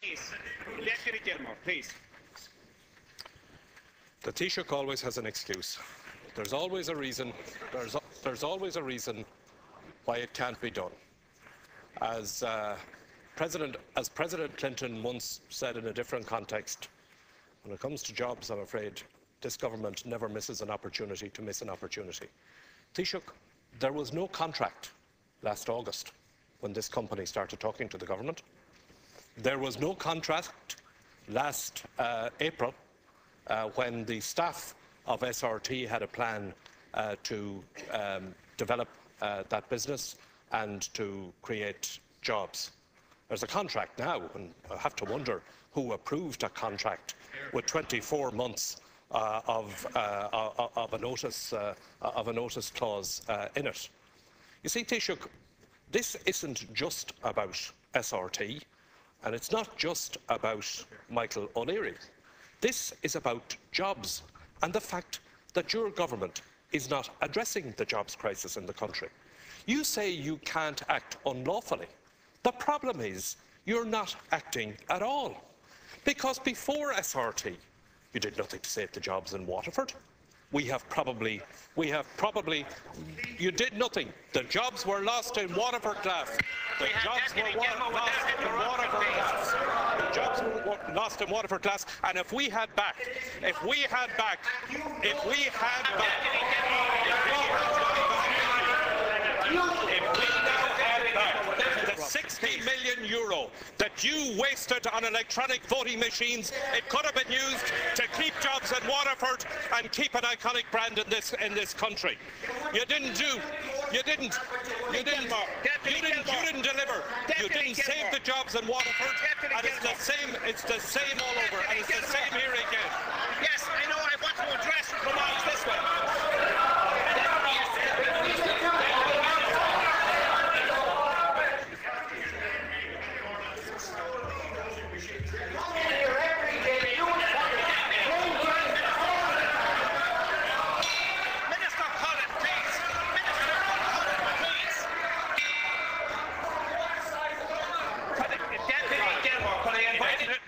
Please. Deputy Gilmore, please. The Taoiseach always has an excuse. There's always a reason. There's always a reason why it can't be done. As President Clinton once said in a different context, when it comes to jobs, I'm afraid this government never misses an opportunity to miss an opportunity. Taoiseach, there was no contract last August when this company started talking to the government. There was no contract last April when the staff of SRT had a plan to develop that business and to create jobs. There's a contract now, and I have to wonder who approved a contract with 24 months of a notice clause in it. You see, Taoiseach, this isn't just about SRT, and it's not just about Michael O'Leary. This is about jobs and the fact that your government is not addressing the jobs crisis in the country. You say you can't act unlawfully. The problem is you're not acting at all. Because before SRT, you did nothing to save the jobs in Waterford. You did nothing. The jobs were lost in Waterford Glass. The jobs were lost in Waterford Glass. The jobs were lost in Waterford Glass. And if we had back the 60 million euro that you wasted on electronic voting machines, it could have been used to keep jobs in Waterford and keep an iconic brand in this country. You didn't deliver. You didn't save the jobs in Waterford, and it's the same all over, and it's the same here again. Yes, I know. I want to address remarks this way.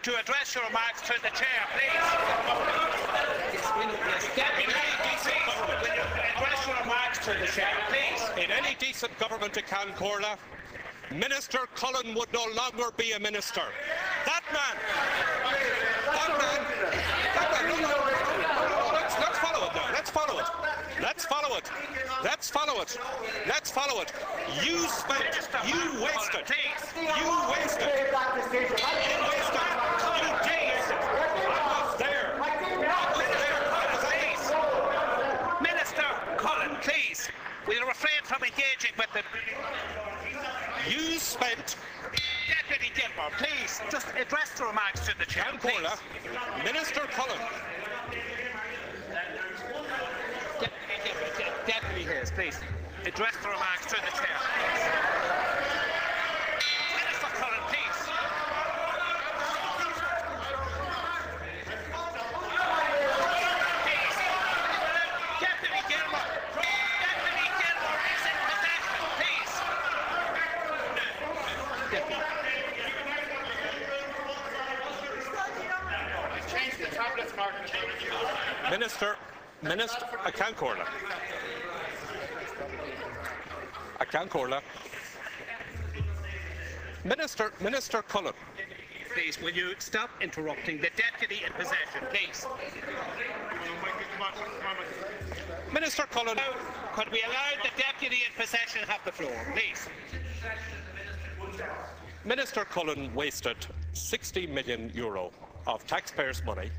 To address your remarks to the chair, please. Address your remarks to the chair, please. In any decent government in Corla, Minister Cullen would no longer be a minister. That man. Let's follow it now. Let's follow it. You wasted. Minister Cullen, please. We'll refrain from engaging with the... You spent... Deputy Gilmore, please, just address the remarks to the chair, Corla, Minister Cullen. Deputy Hayes, please, address the remarks to the chair. Minister Cullen, please. Deputy Gilmore is in possession, please. Deputy. Change the tablets, Martin. Minister, I can't Corla. Minister Cullen. Please, will you stop interrupting the deputy in possession, please? Minister Cullen. Could we allow the deputy in possession have the floor, please? Minister Cullen wasted 60 million euro of taxpayers' money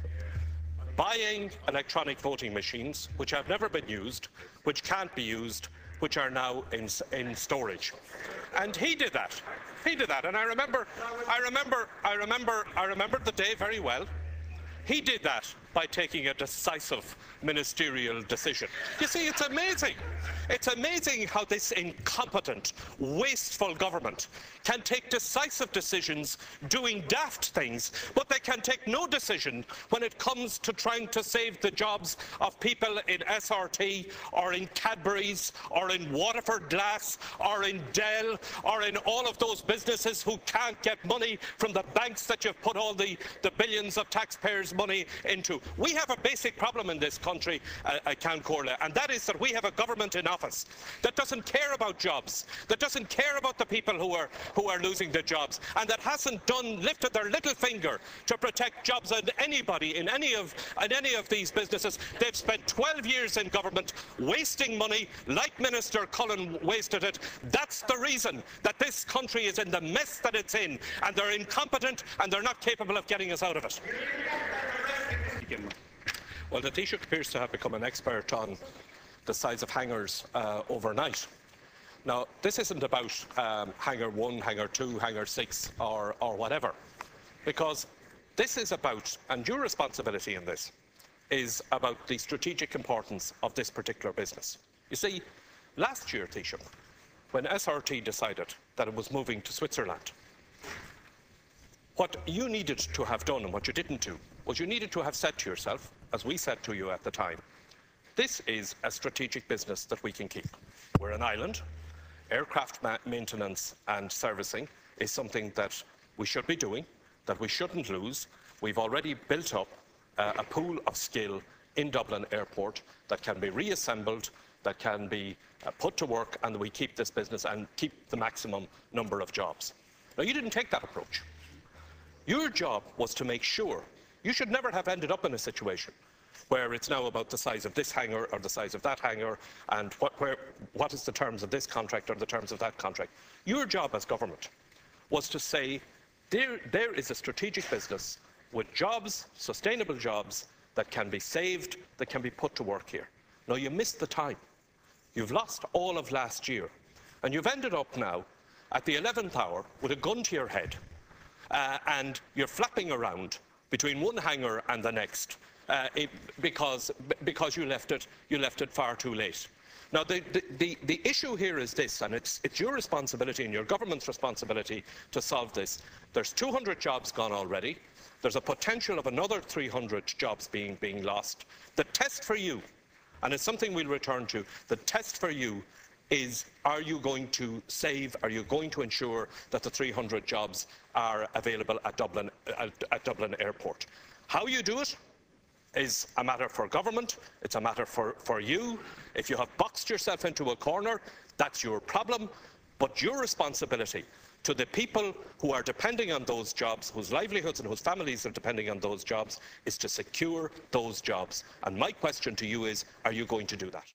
buying electronic voting machines which have never been used, which can't be used, which are now in storage. And he did that. And I remember the day very well. He did that by taking a decisive ministerial decision. You see, it's amazing. It's amazing how this incompetent, wasteful government can take decisive decisions doing daft things, but they can take no decision when it comes to trying to save the jobs of people in SRT or in Cadbury's or in Waterford Glass or in Dell or in all of those businesses who can't get money from the banks that you've put all the billions of taxpayers' money into. We have a basic problem in this country, Ceann Comhairle, and that is that we have a government in office that doesn't care about jobs, that doesn't care about the people who are losing their jobs, and that hasn't lifted their little finger to protect jobs on anybody in any of these businesses. They've spent 12 years in government wasting money like Minister Cullen wasted it. That's the reason that this country is in the mess that it's in, and they're incompetent and they're not capable of getting us out of it. Well, the Taoiseach appears to have become an expert on the size of hangars overnight. Now, this isn't about hangar 1, hangar 2, hangar 6 or whatever, because this is about, and your responsibility in this, is about the strategic importance of this particular business. You see, last year, Taoiseach, when SRT decided that it was moving to Switzerland, what you needed to have done and what you didn't do was you needed to have said to yourself, as we said to you at the time, this is a strategic business that we can keep. We're an island. Aircraft maintenance and servicing is something that we should be doing, that we shouldn't lose. We've already built up a pool of skill in Dublin Airport that can be reassembled, that can be put to work, and we keep this business and keep the maximum number of jobs. Now, you didn't take that approach. Your job was to make sure. You should never have ended up in a situation where it's now about the size of this hangar or the size of that hangar and what is the terms of this contract or the terms of that contract. Your job as government was to say there is a strategic business with jobs, sustainable jobs, that can be saved, that can be put to work here. Now, you missed the time. You've lost all of last year, and you've ended up now at the 11th hour with a gun to your head, and you're flapping around between one hangar and the next because you left it far too late. Now, the issue here is this, and it's your responsibility and your government's responsibility to solve this. There's 200 jobs gone already. There's a potential of another 300 jobs being lost. The test for you, and it's something we'll return to, the test for you is, are you going to save, are you going to ensure that the 300 jobs are available at Dublin Airport? How you do it is a matter for government, it's a matter for you. If you have boxed yourself into a corner, that's your problem, but your responsibility to the people who are depending on those jobs, whose livelihoods and whose families are depending on those jobs, is to secure those jobs. And my question to you is, are you going to do that?